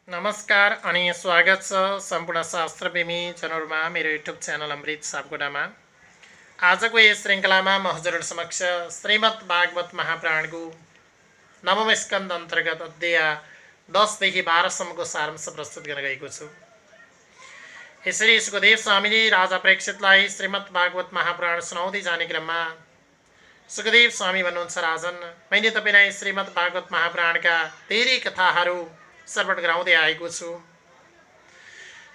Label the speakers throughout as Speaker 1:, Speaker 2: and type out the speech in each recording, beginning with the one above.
Speaker 1: नमस्कार अनि स्वागत छ सम्पूर्ण शास्त्रप्रेमी जनहरूमा मेरो युट्युब च्यानल अमृत सापकोटामा। आजको यस श्रृङ्खलामा म हजुरहरू समक्ष श्रीमद् भागवत महापुराणको नवम स्कन्द अन्तर्गत अध्याय 10 देखि 12 सम्मको सारांश प्रस्तुत गर्न गएको छु। यसरी सुखदेव स्वामीले राजा प्रेक्षितलाई श्रीमद् भागवत महापुराण सुनाउँदै जाने क्रममा सुखदेव स्वामी भन्नुहुन्छ, राजन, मैले तपाईलाई श्रीमद् भागवत महापुराणका धेरै कथाहरू श्रवण गराउँदै आएको छु।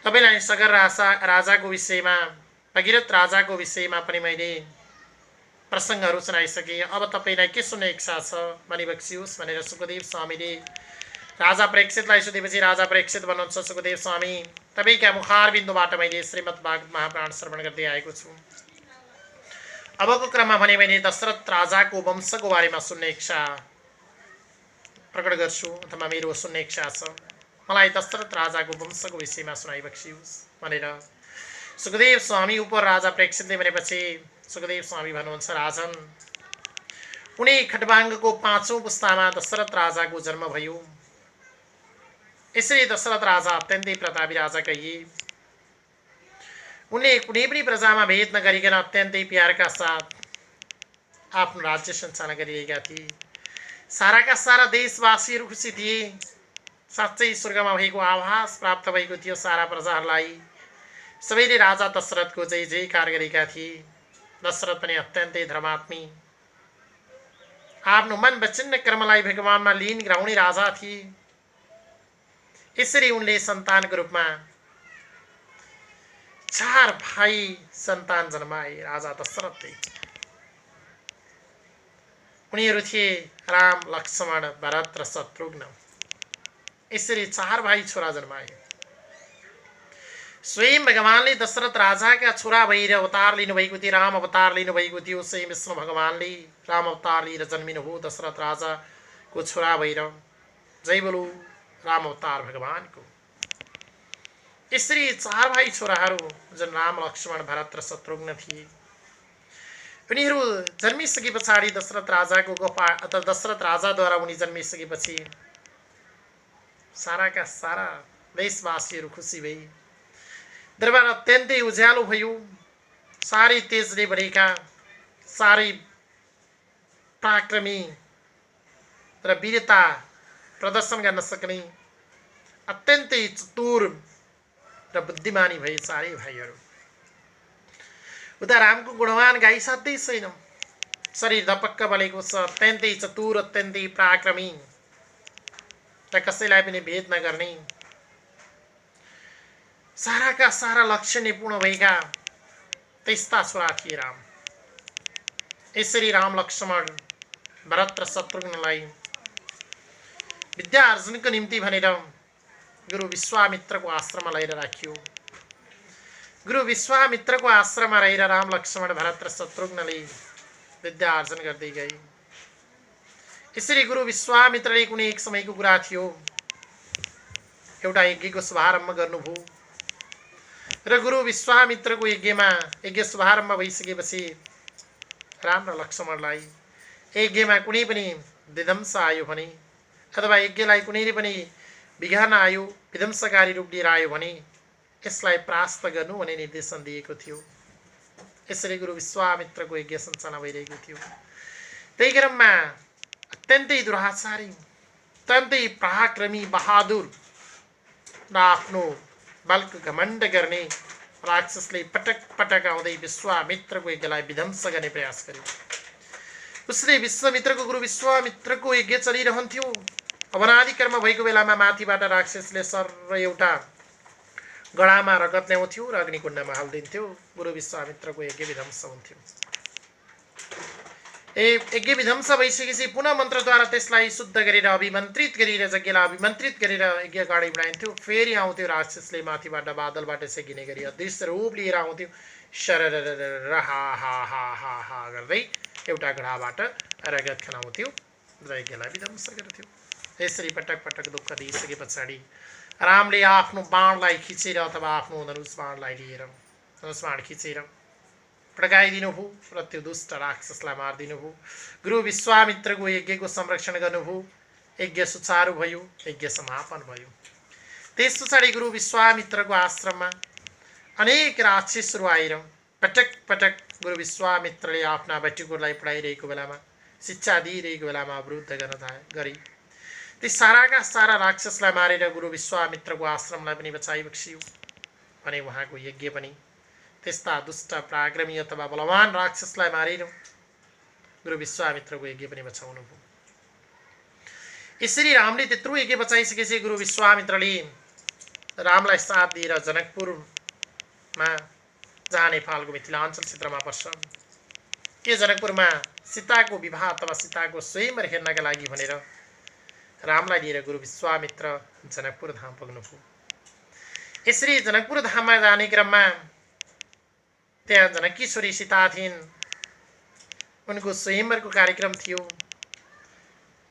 Speaker 1: तपाईलाई सगर राजाको विषयमा, भगीरथ राजाको विषयमा पनि मैले प्रसङ्गहरू सुनाइसकेँ। अब तपाईलाई के सुन्ने इच्छा छ भनी बक्सियोस् भनेर सुखदेव स्वामीले राजा प्रेक्षितलाई सोधेपछि राजा प्रेक्षित भन्नुहुन्छ, सुखदेव स्वामी, तपाईँका मुखारबिन्दुबाट मैले श्रीमद् भागवत महापुराण श्रवण गर्दै आएको छु। अबको क्रममा भने मैले दशरथ राजाको वंशको बारेमा सुन्ने इच्छा प्रकट गर्छु, अथवा मेरो सुन्ने इच्छा छ। मलाई दशरथ राजाको वंशको विषयमा सुनाइबक्सियोस् भनेर सुखदेव स्वामी उप राजा प्रेक्षितले भनेपछि सुखदेव स्वामी भन्नुहुन्छ, राजन, उनी खटवाङ्गको 5औं पुस्तामा दशरथ राजाको जन्म भयो। यसरी दशरथ राजा अत्यन्तै प्रतापी राजा कहिए। उनले कुनै पनि प्रजामा भेद नगरिकन अत्यन्तै प्यारका साथ आफ्नो राज्य सञ्चालन गरिरहेका थिए। साराका सारा देशवासीहरू खुसी थिए। साँच्चै स्वर्गमा भएको आभास प्राप्त भएको थियो सारा प्रजाहरूलाई। सबैले राजा दशरथको जय जयकार गरेका थिए। दशरथ पनि अत्यन्तै धर्मात्मी, आफ्नो मन वचन कर्मलाई भगवानमा लीन गराउने राजा थिए। यसरी उनले सन्तानको रूपमा 4 भाइ सन्तान जन्माए राजा दशरथले। उनीहरू थिए राम, लक्ष्मण, भरत र शत्रुघ्न। यसरी 4 भाइ छोरा जन्माए। स्वयं भगवानले दशरथ राजाका छोरा भएर अवतार लिनुभएको थियो। राम अवतार लिनुभएको थियो। स्वयं विष्णु भगवानले राम अवतार लिएर जन्मिनु हो दशरथ राजाको छोरा भएर। जय बोलो राम अवतार भगवानको। यसरी 4 भाइ छोराहरू जुन राम, लक्ष्मण, भरत र शत्रुघ्न थिए, उनीहरू जन्मिसके पछाडि दशरथ राजाको गोपा अथवा दशरथ राजाद्वारा उनी जन्मिसकेपछि साराका सारा देशवासीहरू खुसी भए। दरबार अत्यन्तै उज्यालो भयो। सारै तेजले भरेका, सारै पराक्रमी र वीरता प्रदर्शन गर्न सक्ने, अत्यन्तै चतुर र बुद्धिमानी भए चारै भाइहरू। उता रामको गुणवान गाई साध्यै छैन। शरीर धपक्क बलेको छ, अत्यन्तै चतुर, अत्यन्तै पराक्रमी र कसैलाई पनि भेद नगर्ने, साराका सारा लक्षण पूर्ण भएका त्यस्ता छोरा थिए राम। यसरी राम, लक्ष्मण, भरत र शत्रुघ्नलाई विद्या आर्जनको निम्ति भनेर गुरु विश्वामित्रको आश्रममा लिएर राखियो। गुरु विश्वामित्रको आश्रममा रहेर राम, लक्ष्मण, भरत र शत्रुघ्नले विद्या आर्जन गर्दै गए। यसरी गुरु विश्वामित्रले कुनै एक समयको कुरा थियो, एउटा यज्ञको शुभारम्भ गर्नुभयो र गुरु विश्वामित्रको यज्ञ शुभारम्भ भइसकेपछि राम र लक्ष्मणलाई यज्ञमा कुनै पनि विध्वंस आयो भने अथवा यज्ञलाई कुनै पनि विघ्न आयो, विध्वंसकारी रूप लिएर आयो भने यसलाई परास्त गर्नु भन्ने निर्देशन दिएको थियो। यसरी गुरु विश्वामित्रको यज्ञ सञ्चालन भइरहेको थियो। त्यही क्रममा अत्यन्तै दुराचारी, अत्यन्तै पराक्रमी, बहादुर र आफ्नो बलको घमण्ड गर्ने राक्षसले पटक पटक आउँदै विश्वामित्रको यज्ञलाई विध्वंस गर्ने प्रयास गर्यो। उसले गुरु विश्वामित्रको यज्ञ चलिरहन्थ्यो। अवनादि कर्म भएको बेलामा माथिबाट राक्षसले सर एउटा गडामा रगत ल्याउँथ्यो र अग्निकुण्डमा हालिदिन्थ्यो। गुरु विश्वामित्रको यज्ञ विध्वंस हुन्थ्यो। यज्ञ विध्वंस भइसकेपछि पुनः मन्त्रद्वारा त्यसलाई शुद्ध गरेर अभिमन्त्रित गरेर यज्ञलाई अभिमन्त्रित गरेर यज्ञ अगाडि बढाइन्थ्यो। फेरि आउँथ्यो राक्षसले माथिबाट बादलबाट सेकिने गरी अदृश्य रूप लिएर आउँथ्यो। शरररर हा हा हा हा हा गर्दै एउटा घडाबाट रगत खनाउँथ्यो र यज्ञलाई विध्वंस गर्थ्यो। यसरी पटक पटक दुःख दिइसके पछाडि रामले आफ्नो बाणलाई खिचेर अथवा आफ्नो धनुष बाणलाई लिएर धनुष बाण खिचेर पड्काइदिनुभयो र त्यो दुष्ट राक्षसलाई मारिदिनुभयो। गुरु विश्वामित्रको यज्ञको संरक्षण गर्नुभयो। यज्ञ सुचारू भयो, यज्ञ समापन भयो। त्यस पछाडि गुरु विश्वामित्रको आश्रममा अनेक राक्षसहरू आएर पटक पटक गुरु विश्वामित्रले आफ्ना बटुकोलाई पढाइरहेको बेलामा, शिक्षा दिइरहेको बेलामा अवरुद्ध गर्न गरे। ती साराका सारा राक्षसलाई मारेर गुरु विश्वामित्रको आश्रमलाई पनि बचाइबक्सियो भने उहाँको यज्ञ पनि त्यस्ता दुष्ट पराक्रमी अथवा बलवान राक्षसलाई मारेर गुरु विश्वामित्रको यज्ञ पनि बचाउनु भयो। यसरी रामले त्यत्रो यज्ञ बचाइसकेपछि गुरु विश्वामित्रले रामलाई साथ दिएर जनकपुरमा, जहाँ नेपालको मिथिलाञ्चल क्षेत्रमा पर्छ, यो जनकपुरमा सीताको विवाह अथवा सीताको स्वयंवर हेर्नका लागि भनेर रामलाई लिएर गुरु विश्वामित्र जनकपुर धाम पुग्नुभयो। यसरी जनकपुर धाममा जाने क्रममा त्यहाँ जनकी छोरी सीता थिइन्। उनको स्वयंवरको कार्यक्रम थियो।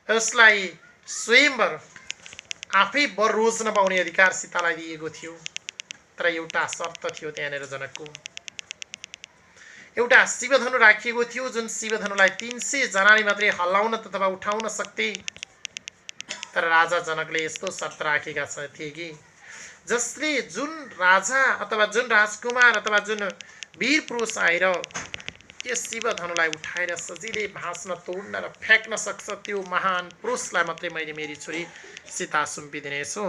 Speaker 1: उसलाई स्वयंवर आफै वर रोज्न पाउने अधिकार सीतालाई दिएको थियो। तर एउटा शर्त थियो त्यहाँनिर जनकको। एउटा शिवधनु राखिएको थियो, जुन शिवधनुलाई 300 जनाले मात्रै हल्लाउन अथवा उठाउन सक्थे। तर राजा जनकले यस्तो शर्त राखेका थिए कि जसले जुन राजा अथवा जुन राजकुमार अथवा जुन वीर पुरुष आएर यस शिवधनुलाई उठाएर सजिलै भाँच्न, तोड्न र फ्याँक्न सक्छ, त्यो महान पुरुषलाई मात्रै मैले मेरी छोरी सीता सुम्पिदिनेछु,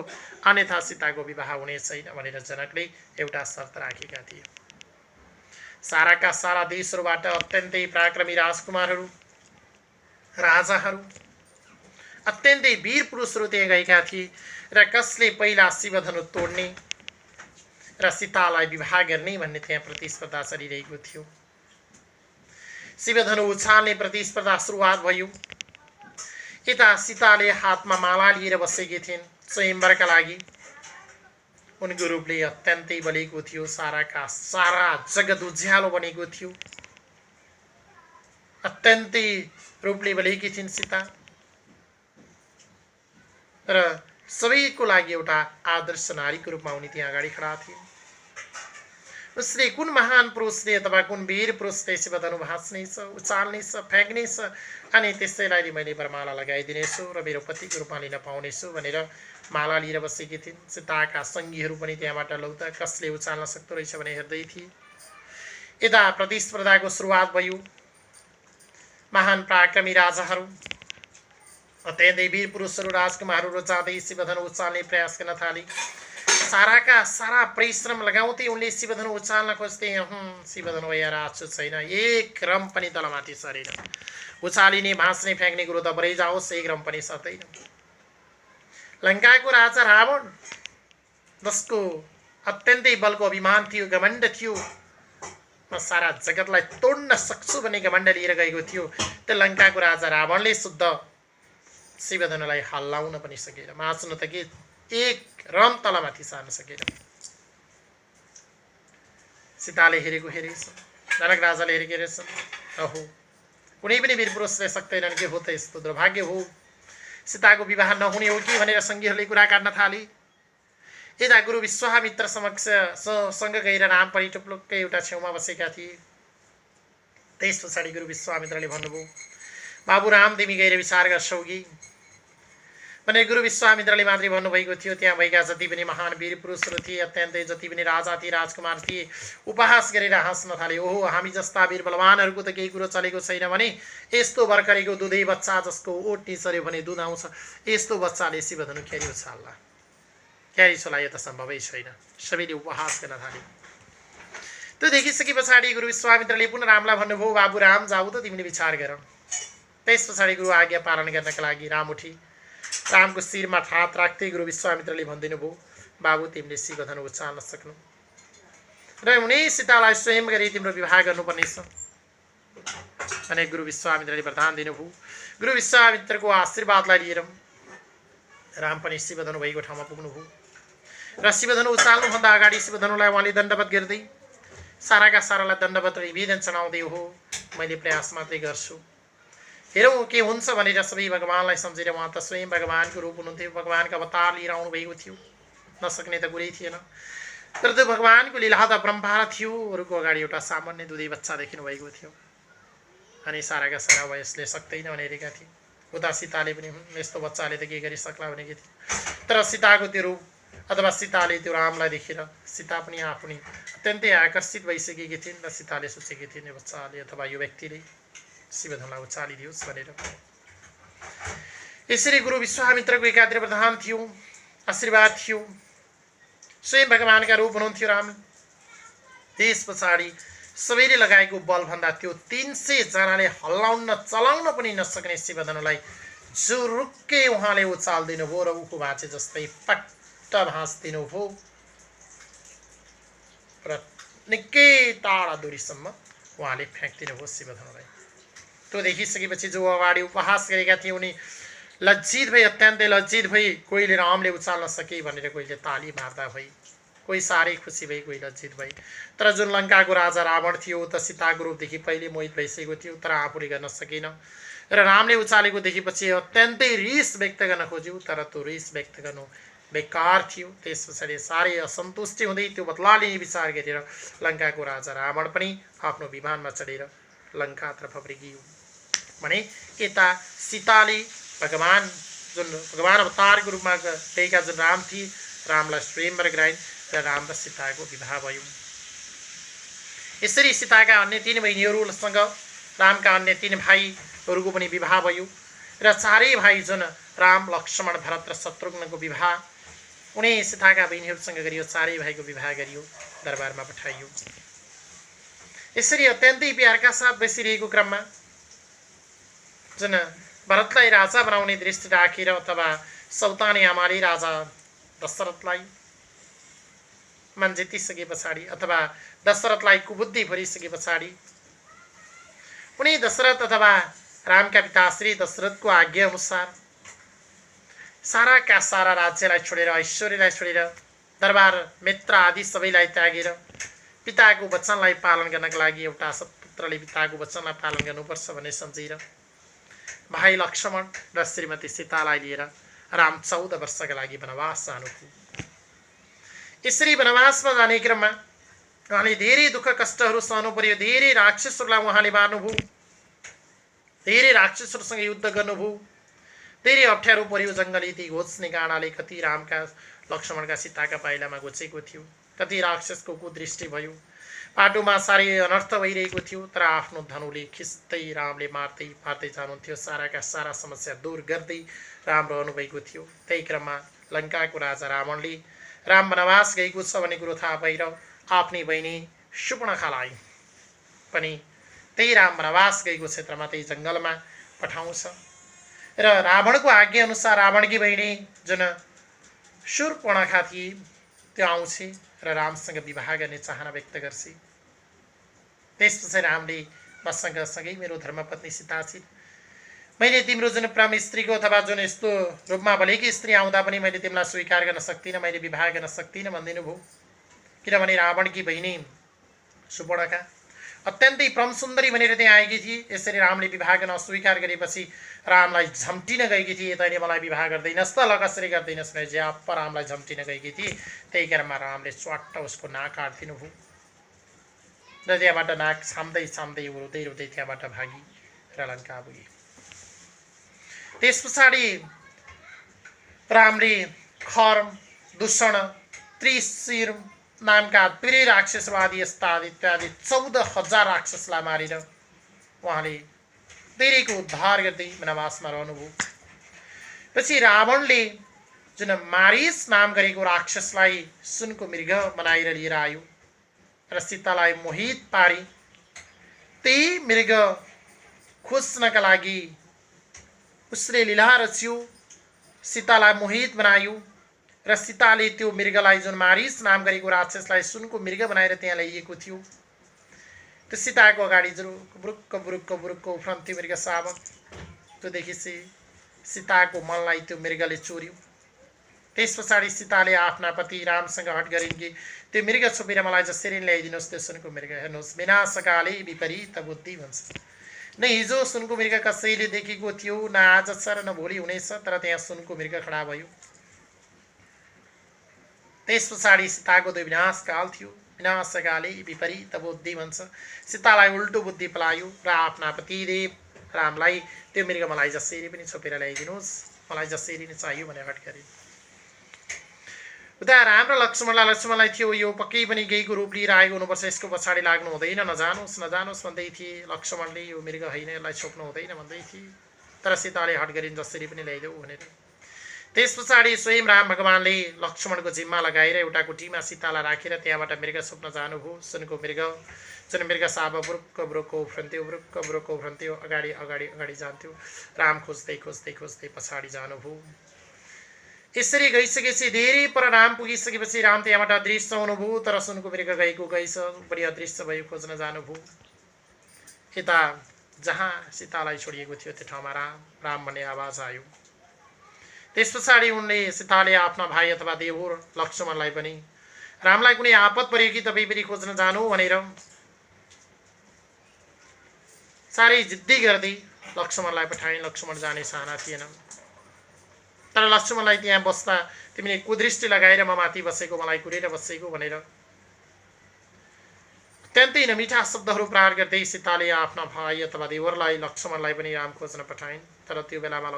Speaker 1: अन्यथा सीताको विवाह हुने छैन भनेर जनकले एउटा शर्त राखेका थिए। साराका सारा देशहरूबाट अत्यन्तै पराक्रमी राजकुमारहरू, राजाहरू, अत्यन्तै वीर पुरुषहरू त्यहाँ गएका थिए र कसले पहिला शिवधनु तोड्ने र सीतालाई विवाह गर्ने भन्ने त्यहाँ प्रतिस्पर्धा चलिरहेको थियो। शिवधनु उछाल्ने प्रतिस्पर्धा सुरुवात भयो। यता सीताले हातमा माला लिएर बसेकी थिइन् स्वयंवरका लागि। उनको रूपले अत्यन्तै बलेको थियो। साराका सारा जगत उज्यालो बनेको थियो। अत्यन्तै रूपले बलेकी थिइन् सीता र सबैको लागि एउटा आदर्श नारीको रूपमा उनी त्यहाँ अगाडि खडा थिइन्। उसले कुन महान पुरुषले अथवा कुन वीर पुरुषले शिवधनु भाँच्नेछ, उचाल्नेछ, फ्याँक्नेछ अनि त्यसैलाई मैले वरमाला लगाइदिनेछु र मेरो पतिको रूपमा लिन पाउनेछु भनेर माला लिएर बसेकी थिइन्। सीताका सङ्गीहरू पनि त्यहाँबाट लौ त कसले उचाल्न सक्दो रहेछ भने हेर्दै थिए। यता प्रतिस्पर्धाको सुरुवात भयो। महान पराक्रमी राजाहरू, अत्यन्तै वीर पुरुषहरू, राजकुमारहरू जाँदै शिवधनु उचाल्ने प्रयास गर्न थाले। साराका सारा परिश्रम लगाउँदै उनले शिवधनु उचाल्न खोज्थे। शिवधनु यहाँ राछु छैन, एक रम पनि तलमाथि सरेन। उचालिने, भाँच्ने, फ्याँक्ने कुरो त बढै जाओस्, एक रम पनि सर्दैन। लङ्काको राजा रावण, जसको अत्यन्तै बलको अभिमान थियो, घमण्ड थियो, म सारा जगतलाई तोड्न सक्छु भन्ने घमण्ड लिएर गएको थियो। त्यो लङ्काको राजा रावणले शुद्ध शिवधनुलाई हल्लाउन पनि सकेन, माच्न त के एक रम तलमाथि सार्न सकेन। सीताले हेरेको हेरेछ, जनक राजाले हेरेको हेरेछन्। अहो, कुनै पनि वीर पुरुषले सक्दैनन्, के हो त यस्तो दुर्भाग्य हो, सीताको विवाह नहुने हो कि भनेर सङ्गीहरूले कुरा काट्न थाले। यता गुरु विश्वामित्र सँग गएर राम पनि टुप्लुक्कै एउटा छेउमा बसेका थिए। त्यस पछाडि गुरु विश्वामित्रले भन्नुभयो, बाबु राम तिमी गएर विचार गर्छौ कि भने गुरु विश्वामित्रले मात्रै भन्नुभएको थियो। त्यहाँ भएका जति पनि महान वीर पुरुषहरू थिए, अत्यन्तै जति पनि राजा थिए, राजकुमार थिए, उपहास गरेर हाँस्न थाले। ओहो, हामी जस्ता वीर बलवानहरूको त केही कुरो चलेको छैन भने यस्तो भर्खरेको दुधै बच्चा जसको ओट निचर्यो भने दुध आउँछ, यस्तो बच्चाले शिवधनु क्यारी उचाल्ला, क्यारी चला, यो त सम्भवै छैन। सबैले उपहास गर्न थाले। त्यो देखिसके पछाडि गुरु विश्वामित्रले पुनः रामलाई भन्नुभयो, बाबु राम जाऊ त तिमीले विचार गर। त्यस पछाडि गुरु आज्ञा पालन गर्नका लागि राम उठी रामको शिरमा हात राख्दै गुरु विश्वामित्रले भनिदिनु भयो, बाबु तिमीले शिवधनु उचाल्न सक्नु र उनी सीतालाई स्वयं गरी तिम्रो विवाह गर्नुपर्नेछ भने गुरु विश्वामित्रले वरदान दिनुभयो। गुरु विश्वामित्रको आशीर्वादलाई लिएर राम पनि शिवधनु भएको ठाउँमा पुग्नुभयो र शिवधनु उचाल्नुभन्दा अगाडि शिवधनुलाई उहाँले दण्डवत गर्दै साराका सारालाई दण्डवत निवेदन चढाउँदै, हो मैले प्रयास मात्रै गर्छु, हेरौँ के हुन्छ भनेर सबै भगवानलाई सम्झेर, उहाँ त स्वयं भगवानको रूप हुनुहुन्थ्यो, भगवानको अवतार लिएर आउनु भएको थियो, नसक्ने त कुरै थिएन। तर त्यो भगवानको लीला त परम्परा थियो। अरूको अगाडि एउटा सामान्य दुधै बच्चा देखिनु भएको थियो अनि साराका सारा वयसले सक्दैन भनेका थिए। उता सीताले पनि यस्तो बच्चाले त के गरिसक्ला भनेकी थिए। तर सीताको त्यो रूप अथवा सीताले त्यो रामलाई देखेर सीता पनि आफ्नै अत्यन्तै आकर्षित भइसकेकी थिइन् र सीताले सोचेकी थिइन् यो बच्चाले अथवा यो व्यक्तिले शिवधनुलाई उचालिदियोस् भनेर। यसरी गुरु विश्वामित्रको एकातिर वरदान थियो, आशीर्वाद थियो, स्वयं भगवानका रूप हुनुहुन्थ्यो राम। त्यस पछाडि सबैले लगाएको बलभन्दा त्यो 300 जनाले हल्लाउन चलाउन पनि नसक्ने शिवधनुलाई जुरुक्कै उहाँले उचालिदिनु भयो र उखु भाँचे जस्तै पट्ट भाँचिदिनु भयो र निकै टाढा दूरीसम्म उहाँले फ्याँकिदिनु भयो शिवधनुलाई। त्यो देखिसकेपछि जो अगाडि उपहास गरेका थिए उनी लज्जित भई, अत्यन्तै लज्जित भई। कोहीले रामले उचाल्न सके भनेर कोहीले ताली मार्दा भई, कोही साह्रै खुसी भई, कोही लज्जित भई। तर जुन लङ्काको राजा रावण थियो त सीताको रूपदेखि पहिले मोहित भइसकेको थियो, तर आफूले गर्न सकेन र रामले उचालेको देखेपछि अत्यन्तै रिस व्यक्त गर्न खोज्यो, तर त्यो रिस व्यक्त गर्नु बेकार थियो। त्यस पछाडि साह्रै असन्तुष्टि हुँदै त्यो बदला लिने विचार गरेर लङ्काको राजा रावण पनि आफ्नो विमानमा चढेर लङ्कातर्फ फर्कियो भने यता सीताले भगवान अवतारको रूपमा गएका जुन राम थिए, रामलाई स्वयंवर गराइन् र राम र सीताको विवाह भयो। यसरी सीताका अन्य 3 बहिनीहरूसँग रामका अन्य 3 भाइहरूको पनि विवाह भयो र चारै भाइ जुन राम, लक्ष्मण, भरत र शत्रुघ्नको विवाह उनी सीताका बहिनीहरूसँग गरियो। चारै भाइको विवाह गरियो, दरबारमा पठाइयो। यसरी अत्यन्तै प्यारका साथ बसिरहेको क्रममा जुन भरतलाई राजा बनाउने दृष्टि राखेर अथवा सौतानी आमाले राजा दशरथलाई मन जितिसके पछाडि अथवा दशरथलाई कुबुद्धि भरिसके पछाडि उनी दशरथ अथवा रामका पिता श्री दशरथको आज्ञा अनुसार साराका सारा राज्यलाई छोडेर, ऐश्वर्यलाई छोडेर, दरबार मित्र आदि सबैलाई त्यागेर पिताको वचनलाई पालन गर्नका लागि एउटा सत्पुत्रले पिताको वचनलाई पालन गर्नुपर्छ भन्ने सम्झेर भाइ लक्ष्मण र श्रीमती सीतालाई लिएर राम 14 वर्षका लागि वनवास जानुभयो। यसरी वनवासमा जाने क्रममा उहाँले धेरै दुःख कष्टहरू सहनु पर्यो, धेरै राक्षसहरूलाई उहाँले मार्नुभयो, धेरै राक्षसहरूसँग युद्ध गर्नुभयो, धेरै अप्ठ्यारो पर्यो। जङ्गली ती घोच्ने गाडाले कति रामका, लक्ष्मणका, सीताका पाइलामा घोचेको थियो, कति राक्षसको कुदृष्टि भयो, बाटोमा साह्रै अनर्थ भइरहेको थियो। तर आफ्नो धनुले खिच्दै रामले मार्दै जानुहुन्थ्यो, साराका सारा समस्या दूर गर्दै राम रहनुभएको थियो। त्यही क्रममा लङ्काको राजा रावणले राम वनवास गएको छ भन्ने कुरो थाहा पाएर आफ्नै बहिनी सुपर्णखालाई पनि त्यही राम वनवास गएको क्षेत्रमा, त्यही जङ्गलमा पठाउँछ र रावणको आज्ञा अनुसार रावणकी बहिनी जुन शूर्पणखा थिए त्यो आउँछ र रामसँग विवाह गर्ने चाहना व्यक्त गर्छ। त्यसपछि रामले मसँग सँगै मेरो धर्मपत्नी सीता छिन्, मैले तिम्रो जुन प्रेम स्त्रीको अथवा जुन यस्तो रूपमा भलेकी स्त्री आउँदा पनि मैले तिमीलाई स्वीकार गर्न सक्दिनँ, मैले विवाह गर्न सक्दिनँ भनिदिनु भयो। किनभने रावणकी बहिनी सुपर्णखा अत्यन्तै परम सुन्दरी भनेर त्यहाँ आएकी थिए। यसरी रामले विवाह गर्न अस्वीकार गरेपछि रामलाई झम्टिन गएकी थिए, तैँले मलाई विवाह गर्दैनस् त, ल कसरी गर्दैनस् भने ज्याप रामलाई झम्टिन गएकी थिए। त्यही क्रममा रामले च्वाट्ट उसको नाक काट्दिनु भयो र त्यहाँबाट नाक छाम्दै रुँदै त्यहाँबाट भागी र लङ्का पुगे। त्यस पछाडि रामले खर्म, दूषण, त्रिशिर नामका धेरै राक्षसवादी यस्ता इत्यादि 14,000 राक्षसलाई मारेर उहाँले धेरैको उद्धार गर्दै वनवासमा रहनुभयो। पछि रावणले जुन मारिस नाम गरेको राक्षसलाई सुनको मृग बनाएर लिएर आयो र सीतालाई मोहित पारी त्यही मृग खोज्नका लागि उसले लीला रच्यो, सीतालाई मोहित बनायो र सीताले त्यो मृगलाई जुन मारिस नाम गरेको राक्षसलाई सुनको मृग बनाएर त्यहाँ ल्याइएको थियो, त्यो सीताको अगाडि बुरुक्क उफ्रन्थ्यो मृग शावक। त्यो देखिसे सीताको मनलाई त्यो मृगले चोर्यो। त्यस पछाडि सीताले आफ्ना पति रामसँग हट गरिन् कि त्यो मृग छोपेर मलाई जसरी ल्याइदिनुहोस् त्यो सुनको मृग। हेर्नुहोस्, विनाशकाले विपरीत बुद्धि भन्छ। न हिजो सुनको मृग कसैले देखेको थियो, न आज छ र न भोलि हुनेछ, तर त्यहाँ सुनको मृग खडा भयो। त्यस पछाडि सीताको त्यो विनाशकाल थियो। विनाशकाले विपरीत बुद्धि भन्छ। सीतालाई उल्टो बुद्धि पलायो र आफ्ना पतिदेव रामलाई त्यो मृग मलाई जसरी पनि छोपेर ल्याइदिनुहोस्, मलाई जसरी नै चाहियो भनेर हट गरे। उता राम र लक्ष्मणलाई थियो यो पक्कै पनि गईको रूप लिएर आएको हुनुपर्छ, यसको पछाडि लाग्नु हुँदैन, नजानुस् भन्दै थिए। लक्ष्मणले यो मृग होइन, यसलाई छोप्नु हुँदैन भन्दै थिए। तर सीताले हट गरिन्, जसरी पनि ल्याइदेऊ भनेर। त्यस पछाडि स्वयं राम भगवानले लक्ष्मणको जिम्मा लगाएर एउटा कुटीमा सीतालाई राखेर त्यहाँबाट मृग छोप्न जानुभयो। सुनको मृग, जुन मृग साब बुरुक्क बुरुक्क उफ्रन्थ्यो, अगाडि अगाडि अगाडि जान्थ्यो। राम खोज्दै खोज्दै खोज्दै पछाडि जानुभयो। यसरी गइसकेपछि धेरै पर राम पुगिसकेपछि राम त्यहाँबाट अदृश्य हुनुभयो। तर सुनको मृग गएको गइस, बढी अदृश्य भयो, खोज्न जानुभयो। यता जहाँ सीतालाई छोडिएको थियो त्यो ठाउँमा राम भन्ने आवाज आयो। त्यस पछाडि उनले सीताले आफ्ना भाइ अथवा देवर लक्ष्मणलाई पनि रामलाई कुनै आपत पर्यो कि तपाईँ पनि खोज्न जानु भनेर साह्रै जिद्दी गर्दै लक्ष्मणलाई पठाइन्। लक्ष्मण जाने चाहना थिएन। तर लक्ष्मणलाई त्यहाँ बस्दा तिमीले कुदृष्टि लगाएर म माथि बसेको, मलाई कुरेर बसेको भनेर अत्यन्तै नमिठा शब्दहरू प्रहार गर्दै सीताले आफ्ना भाइ अथवा देवरलाई लक्ष्मणलाई पनि राम खोज्न पठाइन्। तर त्यो बेलामा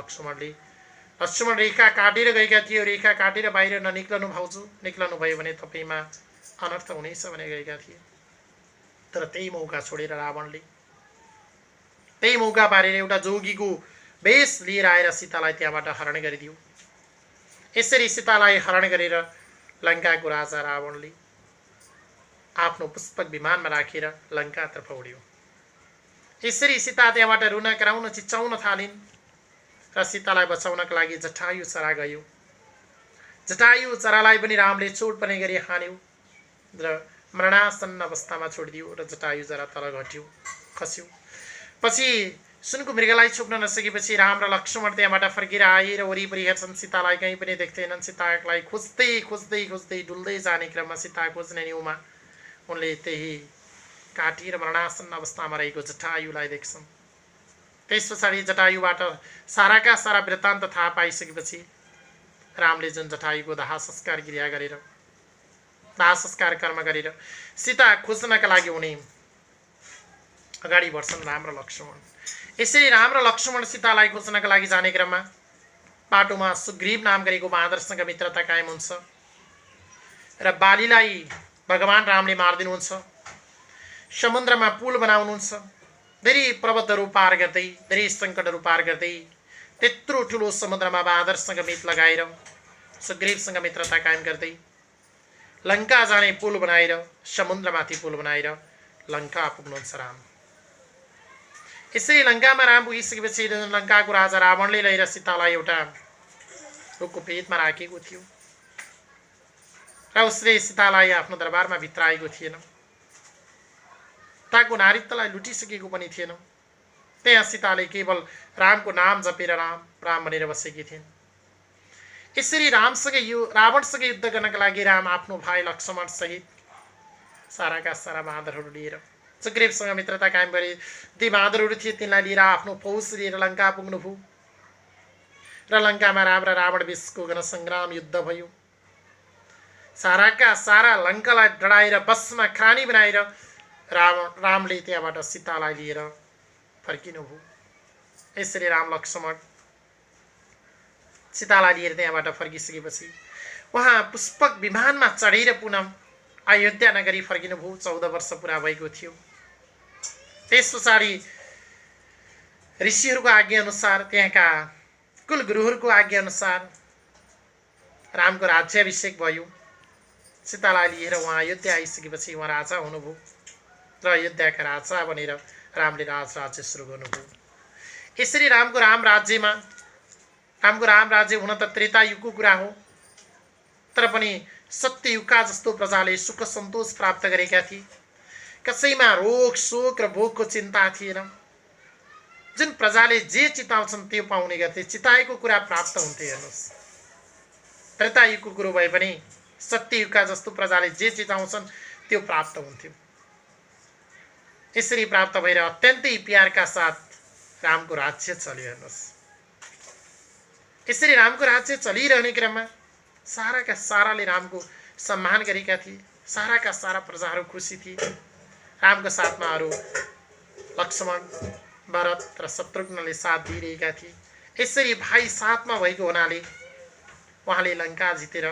Speaker 1: लक्ष्मण रेखा काटेर गएका थिए। रेखा काटेर बाहिर ननिक्लनु भाउजू, निक्लनु भयो भने तपाईँमा अनर्थ हुनेछ भने गएका थिए। तर त्यही मौका छोडेर रावणले त्यही मौका पारेर एउटा जोगीको वेश लिएर आएर सीतालाई त्यहाँबाट हरण गरिदियो। यसरी सीतालाई हरण गरेर लङ्काको राजा रावणले आफ्नो पुष्पक विमानमा राखेर लङ्कातर्फ उड्यो। यसरी सीता त्यहाँबाट रुन कराउन चिच्चाउन थालिन् र सीतालाई बचाउनका लागि जटायु चरा गयो। जटायु चरालाई पनि रामले चोट पर्ने गरी हान्यो र मरणासन्न अवस्थामा छोडिदियो र जटायु चरा तल खस्यो। पछि सुनको मृगलाई छोप्न नसकेपछि राम र लक्ष्मण त्यहाँबाट फर्केर आए र वरिपरि हेर्छन्, सीतालाई कहीँ पनि देख्दैनन्। सीतालाई खोज्दै खोज्दै खोज्दै डुल्दै जाने क्रममा सीता खोज्ने न्युमा उनले त्यही काटिएर मरणासन्न अवस्थामा रहेको जटायुलाई देख्छन्। त्यस पछाडि जटायुबाट साराका सारा वृत्तान्त थाहा पाइसकेपछि रामले जुन जटायुको दाह संस्कार क्रिया गरेर दाह संस्कार कर्म गरेर सीता खोज्नका लागि उनी अगाडि बढ्छन् राम र लक्ष्मण। यसरी राम र लक्ष्मण सीतालाई खोज्नका लागि जाने क्रममा बाटोमा सुग्रीव नाम गरेको बाँदरसँग मित्रता कायम हुन्छ र बालीलाई भगवान रामले मारिदिनुहुन्छ। समुद्रमा पुल बनाउनुहुन्छ। धेरै पर्वतहरू पार गर्दै, धेरै सङ्कटहरू पार गर्दै त्यत्रो ठुलो समुद्रमा बाँदरसँग मित लगाएर सुग्रीवसँग मित्रता कायम गर्दै लङ्का जाने पुल बनाएर, समुद्रमाथि पुल बनाएर लङ्का पुग्नुहुन्छ राम। यसरी लङ्कामा राम पुगिसकेपछि लङ्काको राजा रावणले लिएर सीतालाई एउटा रुखको पेटमा राखेको थियो र उसले सीतालाई आफ्नो दरबारमा भित्राएको थिएन। ताको नारीत्वलाई लुटिसकेको पनि थिएन। त्यहाँ सीताले केवल रामको नाम जपेर राम राम भनेर बसेकी थिइन्। यसरी रावणसँग युद्ध गर्नका लागि राम आफ्नो भाइ लक्ष्मण सहित साराका सारा बाँदरहरू लिएर सुग्रीवसँग मित्रता कायम गरे। ती बाँदरहरू थिए, तिनलाई लिएर आफ्नो फौज लिएर लङ्का पुग्नुभयो र लङ्कामा राम र रावण बीचको घनसङ्ग्राम युद्ध भयो। साराका सारा लङ्कालाई डढाएर बसमा खानी बनाएर रामले त्यहाँबाट सीतालाई लिएर फर्किनुभयो। यसरी राम लक्ष्मण सीतालाई लिएर त्यहाँबाट फर्किसकेपछि उहाँ पुष्पक विमानमा चढेर पुनः अयोध्या नगरी फर्किनुभयो। 14 वर्ष पुरा भएको थियो। त्यस पछाडि ऋषिहरूको आज्ञा अनुसार, त्यहाँका कुल गुरुहरूको आज्ञा अनुसार रामको राज्याभिषेक भयो। सीतालाई लिएर उहाँ अयोध्या आइसकेपछि उहाँ राजा हुनुभयो र अयोध्याका राजा बनेर रामले राज्य सुरु गर्नुभयो। यसरी रामको राम राज्य हुन त त्रेतायुगको कुरा हो, तर पनि सत्ययुगका जस्तो प्रजाले सुख सन्तोष प्राप्त गरेका थिए। कसैमा रोग शोक र भोगको चिन्ता थिएन। जुन प्रजाले जे चिताउँछन् त्यो पाउने गर्थे, चिताएको कुरा प्राप्त हुन्थे। हेर्नुहोस्, त्रेतायुगको कुरो भए पनि सत्ययुगका जस्तो प्रजाले जे चिताउँछन् त्यो प्राप्त हुन्थ्यो। यसरी प्राप्त भएर अत्यन्तै प्यारका साथ रामको राज्य चल्यो। हेर्नुहोस्, यसरी रामको राज्य चलिरहने क्रममा साराका साराले रामको सम्मान गरेका थिए। साराका सारा प्रजाहरू खुसी थिए। रामको साथमा अरू लक्ष्मण, भरत र शत्रुघ्नले साथ दिइरहेका थिए। यसरी भाइ साथमा भएको हुनाले उहाँले लङ्का जितेर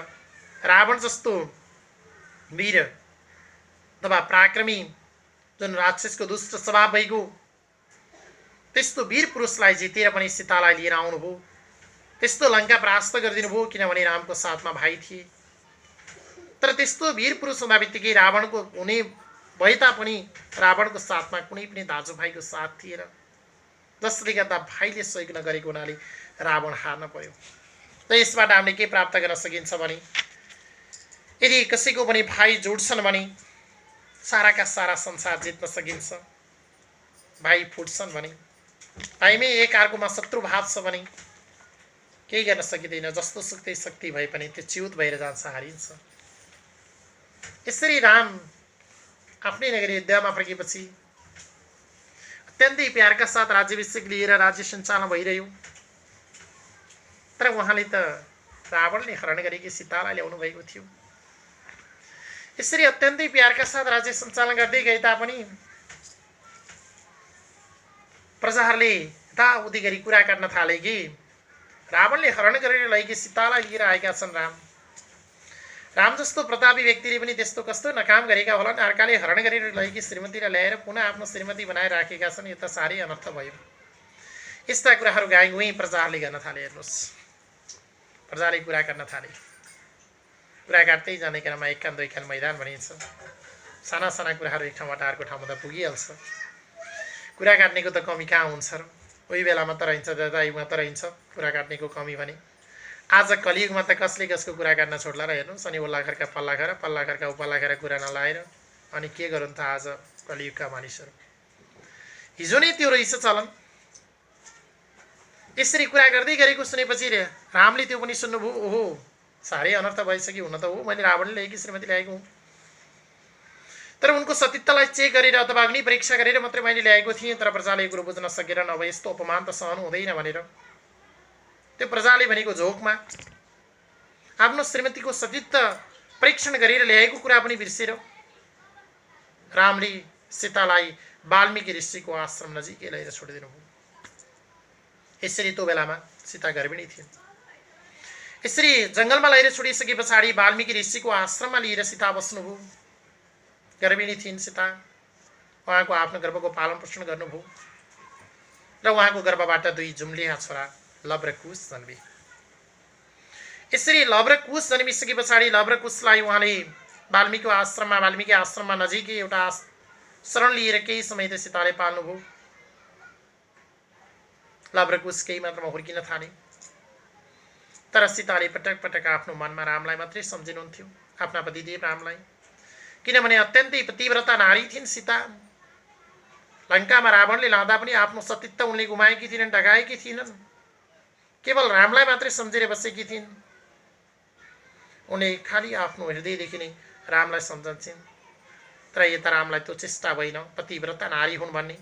Speaker 1: रावण जस्तो वीर अथवा पराक्रमी जुन राक्षसको दुष्ट स्वभाव भएको त्यस्तो वीर पुरुषलाई जितेर पनि सीतालाई लिएर आउनुभयो। त्यस्तो लङ्का परास्त गरिदिनु भयो, किनभने रामको साथमा भाइ थिए। तर त्यस्तो वीर पुरुष हुँदा बित्तिकै रावणको हुने भए तापनि रावणको साथमा कुनै पनि दाजुभाइको साथ थिएन, जसले गर्दा भाइले सहयोग नगरेको हुनाले रावण हार्न पर्यो। र यसबाट हामीले के प्राप्त गर्न सकिन्छ भने यदि कसैको पनि भाइ जोड्छन् भने साराका सारा संसार जित्न सकिन्छ। भाइ फुट्छन् भने, भाइमै एक अर्कोमा शत्रु भाव छ भने केही गर्न सकिँदैन। जस्तो सुकै शक्ति भए पनि त्यो च्युत भएर जान्छ, हारिन्छ। यसरी राम आफ्नै नगरी अयोध्यामा फर्केपछि अत्यन्तै प्यारका साथ राज्याभिषेक लिएर राज्य सञ्चालन भइरह्यो। तर उहाँले त रावणले हरण गरेकी सीतालाई ल्याउनु भएको थियो। यसरी अत्यन्तै प्यारका साथ राज्य सञ्चालन गर्दै गए तापनि प्रजाहरूले यताउति गरी कुरा गर्न थाले कि रावणले हरण गरेर लगेकी सीतालाई लिएर आएका छन्। राम जस्तो प्रतापी व्यक्तिले पनि त्यस्तो कस्तो नकाम गरेका होलान्। अर्काले हरण गरेर लगेकी श्रीमतीलाई ल्याएर पुनः आफ्नो श्रीमती बनाएर राखेका छन्। यो त साह्रै अनर्थ भयो। यस्ता कुराहरू गाई गुई प्रजाहरूले गर्न थाले। हेर्नुहोस्, प्रजाले कुरा गर्न थाले। कुरा काट्दै जाने क्रममा एक कान दुई कान मैदान भनिन्छ। साना साना कुराहरू एक ठाउँबाट अर्को ठाउँमा त पुगिहाल्छ। कुरा काट्नेको त कमी कहाँ हुन्छ र? उही बेलामा त रहन्छ, दादायुगमा त रहन्छ कुरा काट्नेको कमी भने। आज कलियुगमा त कसले कसको कुरा काट्न छोड्ला र? हेर्नुहोस्, अनि उल्ला घरका पल्ला घर, पल्ला घरका उपल्ला घर कुरा नलाएर अनि के गरून् त आज कलियुगका मानिसहरू। हिजो नै त्यो रहेछ चलन। यसरी कुरा गर्दै गरेको सुनेपछि रामले त्यो पनि सुन्नुभयो। ओहो, साह्रै अनर्थ भइसक्यो। हुन त हो, मैले रावणले ल्याएकी श्रीमती ल्याएको हुँ, तर उनको सतीत्वलाई चेक गरेर अथवा अग्नि परीक्षा गरेर मात्रै मैले ल्याएको थिएँ। तर प्रजाले कुरो बुझ्न सकेर नभए यस्तो अपमान त सहन हुँदैन भनेर त्यो प्रजाले भनेको झोकमा आफ्नो श्रीमतीको सतीत्व परीक्षण गरेर ल्याएको कुरा पनि बिर्सेर रामले सीतालाई वाल्मीकि ऋषिको आश्रम नजिकै लिएर छोडिदिनु भयो। यसरी त्यो बेलामा सीता गर्भिणी थिइन्। यसरी जङ्गलमा लिएर छोडिसके पछाडि वाल्मीकि ऋषिको आश्रममा लिएर सीता बस्नुभयो। गर्भिणी थिइन् सीता। उहाँको आफ्नो गर्भको पालन पोषण गर्नुभयो र उहाँको गर्भबाट दुई जुम्लिया छोरा लव र कुश जन्मे। यसरी लव र कुश जन्मिसके पछाडि लव र कुशलाई उहाँले वाल्मीकि आश्रममा नजिकै एउटा शरण लिएर केही समय त सीताले पाल्नुभयो। लव र कुश केही मात्रामा हुर्किन थाले। तर सीताले पटक पटक आफ्नो मनमा रामलाई मात्रै सम्झिनुहुन्थ्यो, आफ्ना पतिदेव रामलाई। किनभने अत्यन्तै पतिव्रता नारी थिइन् सीता। लङ्कामा रावणले लाँदा पनि आफ्नो सतीत्व उनले गुमाएकी थिइनन्, डगाएकी थिइनन्। केवल रामलाई मात्रै सम्झेर बसेकी थिइन्। उनले खालि आफ्नो हृदयदेखि नै रामलाई सम्झन्छन्। तर यता रामलाई त्यो चेष्टा भएन पतिव्रता नारी हुन् भन्ने।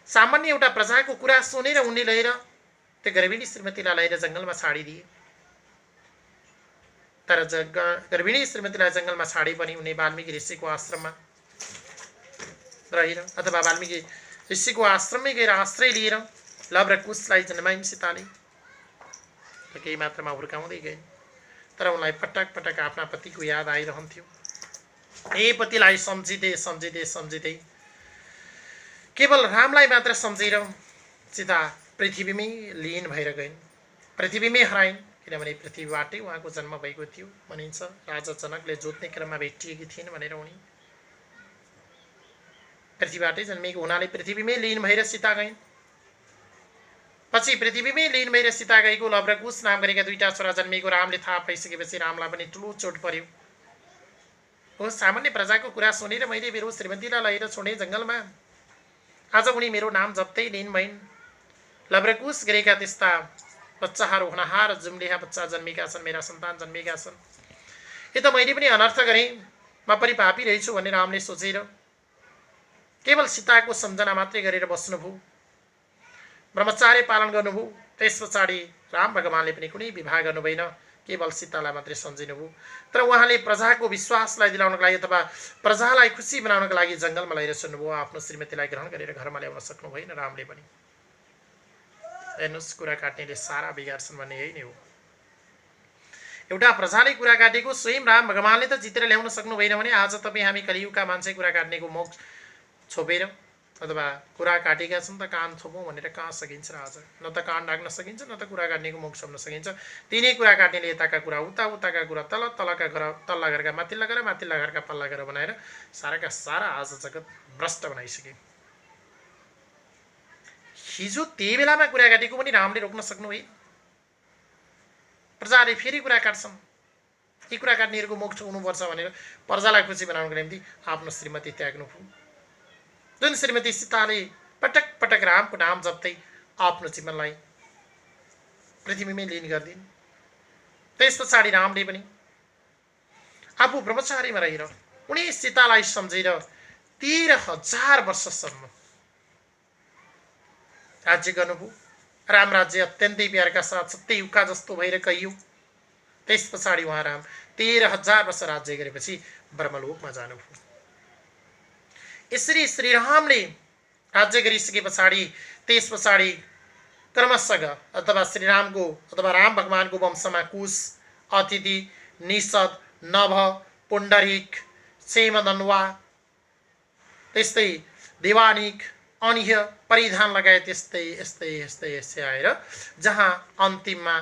Speaker 1: सामान्य एउटा प्रजाको कुरा सुनेर उनले लिएर त्यो गर्भिणी श्रीमतीलाई लिएर जङ्गलमा छाडिदिए। तर गर्भिणी श्रीमतीलाई जङ्गलमा छाडे पनि उनी वाल्मीकि ऋषिको आश्रममा रहेर अथवा वाल्मीकि ऋषिको आश्रममै गएर आश्रय लिएर लव र कुशलाई जन्माइन् सीताले। केही मात्रामा हुर्काउँदै गइन्। तर उनलाई पटक पटक आफ्ना पतिको याद आइरहन्थ्यो। ए पतिलाई सम्झिँदै सम्झिँदै सम्झिँदै केवल रामलाई मात्र सम्झेर सीता पृथ्वीमै लीन भएर गइन्, पृथ्वीमै हराइन्। किनभने पृथ्वीबाटै उहाँको जन्म भएको थियो भनिन्छ। राजा जनकले जोत्ने क्रममा भेटिएकी थिइन् भनेर उनी पृथ्वीबाटै जन्मेको हुनाले पृथ्वीमै लीन भएर सीता गइन्। पछि पृथ्वीमै लीन भएर सीता गएको लव र कुश नाम गरेका दुईटा छोरा जन्मेको रामले थाहा पाइसकेपछि रामलाई पनि ठुलो चोट पर्यो। हो, सामान्य प्रजाको कुरा सुनेर मैले मेरो श्रीमतीलाई लिएर छोडे जङ्गलमा। आज उनी मेरो नाम जप्दै लीन भइन्। लव र कुश गरेका त्यस्ता बच्चाहरू हुनहार जुम्लिया बच्चा जन्मेका छन्, मेरा सन्तान जन्मेका छन्। यो त मैले पनि अनर्थ गरेँ, म पनि पापी रहेछु भन्ने रामले सोचेर केवल सीताको सम्झना मात्रै गरेर बस्नुभयो, ब्रह्मचार्य पालन गर्नुभयो। त्यस पछाडि राम भगवानले पनि कुनै विवाह गर्नु भएन, केवल सीतालाई मात्रै सम्झिनुभयो। तर उहाँले प्रजाको विश्वासलाई दिलाउनको लागि अथवा प्रजालाई खुसी बनाउनको लागि जङ्गलमा लिएर छोड्नुभयो। आफ्नो श्रीमतीलाई ग्रहण गरेर घरमा ल्याउन सक्नु भएन रामले पनि। हेर्नुहोस्, कुरा काट्नेले सारा बिगार्छन् भन्ने यही नै हो। एउटा प्रजाले कुरा काटेको स्वयं राम भगवानले त जितेर ल्याउन सक्नु भएन भने आज तपाईँ हामी कलियुगका मान्छे कुरा काट्नेको मुख छोपेर अथवा कुरा काटेका छन् त कान छोपौँ भनेर कहाँ सकिन्छ र आज? न त कान ढाक्न सकिन्छ न त कुरा काट्नेको मुख छोप्न सकिन्छ। तिनै कुरा काट्नेले यताका कुरा उता, उताका कुरा तल, तलका घर तल्ला घरका माथिल्ला घर, माथिल्ला घरका पल्ला घर बनाएर साराका सारा आज जगत भ्रष्ट बनाइसके। हिजो त्यही बेलामा कुरा काटेको पनि रामले रोक्न सक्नु भएन। प्रजाले फेरि कुरा काट्छन्। यी कुरा काट्नेहरूको मुख छोप्नुपर्छ भनेर प्रजालाई खुसी बनाउनको निम्ति आफ्नो श्रीमती त्याग्नु भयो। जुन श्रीमती सीताले पटक पटक रामको नाम जप्दै आफ्नो जीवनलाई पृथ्वीमै लीन गरिदिन्। त्यस पछाडि रामले पनि आफू ब्रह्मचारीमा रहेर उनी सीतालाई सम्झेर 13,000 वर्षसम्म राज्य गर्नुभयो। राम राज्य अत्यन्तै प्यारका साथ सत्य युगका जस्तो भएर कहियो। त्यस पछाडि उहाँ राम 13,000 वर्ष राज्य गरेपछि ब्रह्मलोकमा जानुभयो। यसरी श्रीरामले राज्य गरिसके पछाडि त्यस पछाडि क्रमशः अथवा श्रीरामको अथवा राम भगवानको वंशमा कुश, अतिथि, निषद, नभ, पुण्डरीक, सेमदन्वा, त्यस्तै देवानिक, अनिह, परिधान लगायत यस्तै यस्तै यस्तै यस्तै आएर जहाँ अन्तिममा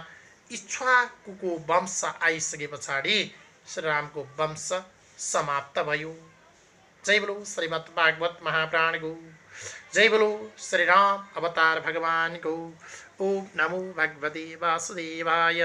Speaker 1: इक्ष्वाकुको वंश आइसके पछाडि श्रीरामको वंश समाप्त भयो। जय बोलो श्रीमद् भागवत महापुराण को। जय बोलो श्री राम अवतार भगवान को। ओम नमो भगवते वासुदेवाय।